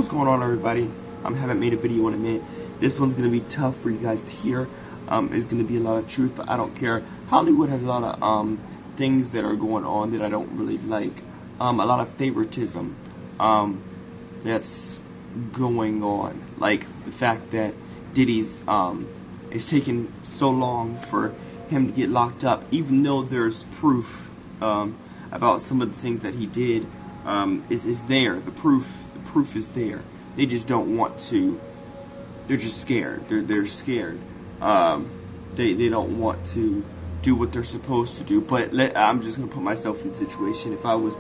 What's going on, everybody? I haven't made a video in a minute. This one's going to be tough for you guys to hear. It's going to be a lot of truth, but I don't care. Hollywood has a lot of things that are going on that I don't really like. A lot of favoritism that's going on. Like the fact that Diddy's it's taken so long for him to get locked up, even though there's proof about some of the things that he did. Is there. The proof is there. They just don't want to. They're just scared. They're scared. They don't want to do what they're supposed to do. But I'm just gonna put myself in the situation. If I was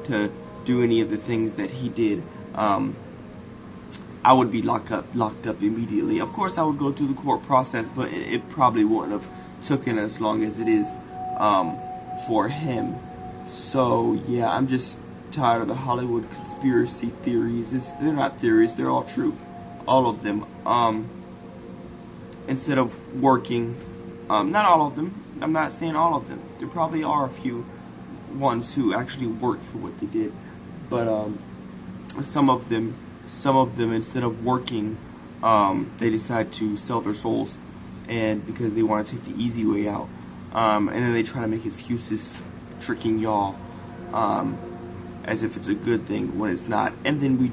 to do any of the things that he did, I would be locked up immediately. Of course, I would go through the court process, but it probably wouldn't have taken as long as it is for him. So yeah, I'm just tired of the Hollywood conspiracy theories. They're not theories, they're all true. All of them. Instead of working, not all of them, I'm not saying all of them. There probably are a few ones who actually worked for what they did. But some of them instead of working, they decide to sell their souls, and because they want to take the easy way out. And then they try to make excuses, tricking y'all as if it's a good thing when it's not. And then we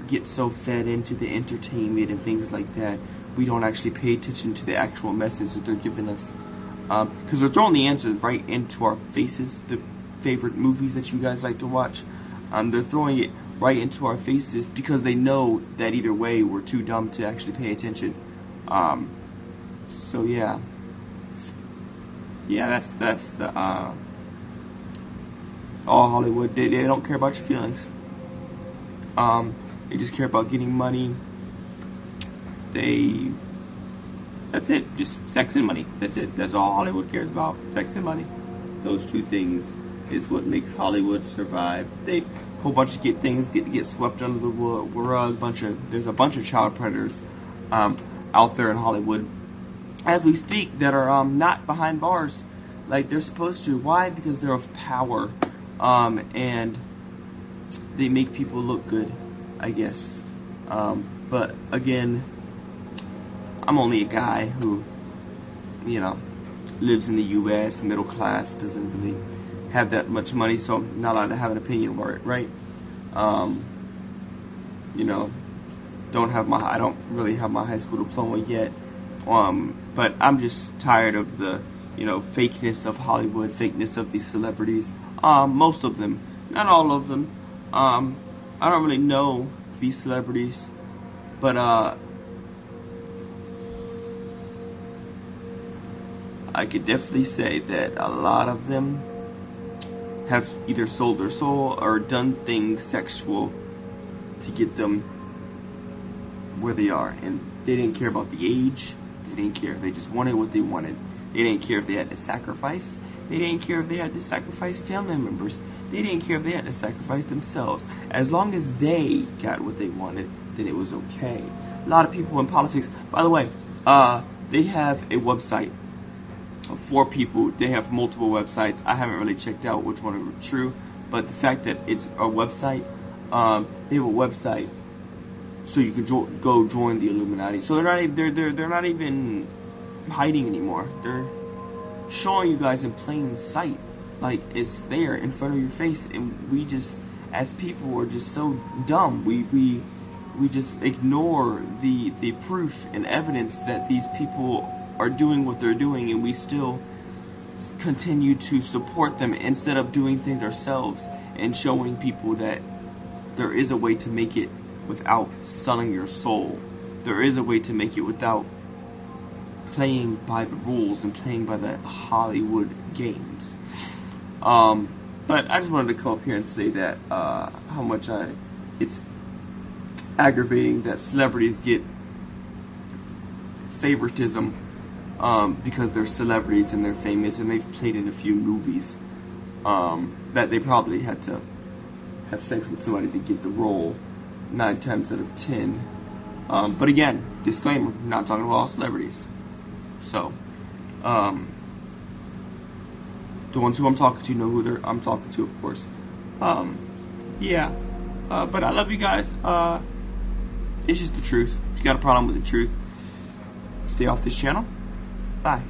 get so fed into the entertainment and things like that, we don't actually pay attention to the actual message that they're giving us, because they're throwing the answers right into our faces. The favorite movies that you guys like to watch, they're throwing it right into our faces because they know that either way we're too dumb to actually pay attention. So yeah, that's the all Hollywood. They don't care about your feelings. They just care about getting money. That's it, just sex and money. That's it. That's all Hollywood cares about, sex and money. Those two things is what makes Hollywood survive. They whole bunch of things get swept under the rug. There's a bunch of child predators out there in Hollywood as we speak that are not behind bars like they're supposed to. Why? Because they're of power, and they make people look good, I guess. But again, I'm only a guy who, lives in the U.S., middle class, doesn't really have that much money, so I'm not allowed to have an opinion about it, right? I don't really have my high school diploma yet, but I'm just tired of the, fakeness of Hollywood, fakeness of these celebrities. Most of them, not all of them. I don't really know these celebrities, but I could definitely say that a lot of them have either sold their soul or done things sexual to get them where they are, and they didn't care about the age. They didn't care. They just wanted what they wanted. They didn't care if they had to sacrifice. They didn't care if they had to sacrifice family members. They didn't care if they had to sacrifice themselves. As long as they got what they wanted, then it was okay. A lot of people in politics, by the way, they have a website for people. They have multiple websites. I haven't really checked out which one are true, but the fact that it's a website, they have a website so you can go join the Illuminati. So they're not even hiding anymore. They're showing you guys in plain sight, like it's there in front of your face, and we just, as people, are just so dumb. We just ignore the proof and evidence that these people are doing what they're doing, and we still continue to support them instead of doing things ourselves and showing people that there is a way to make it without selling your soul. There is a way to make it without playing by the rules and playing by the Hollywood games. But I just wanted to come up here and say that how much it's aggravating that celebrities get favoritism because they're celebrities and they're famous and they've played in a few movies, that they probably had to have sex with somebody to get the role 9 times out of 10. But again, disclaimer, I'm not talking about all celebrities. So, the ones who I'm talking to know who I'm talking to, of course. Yeah. But I love you guys. It's just the truth. If you got a problem with the truth, stay off this channel. Bye.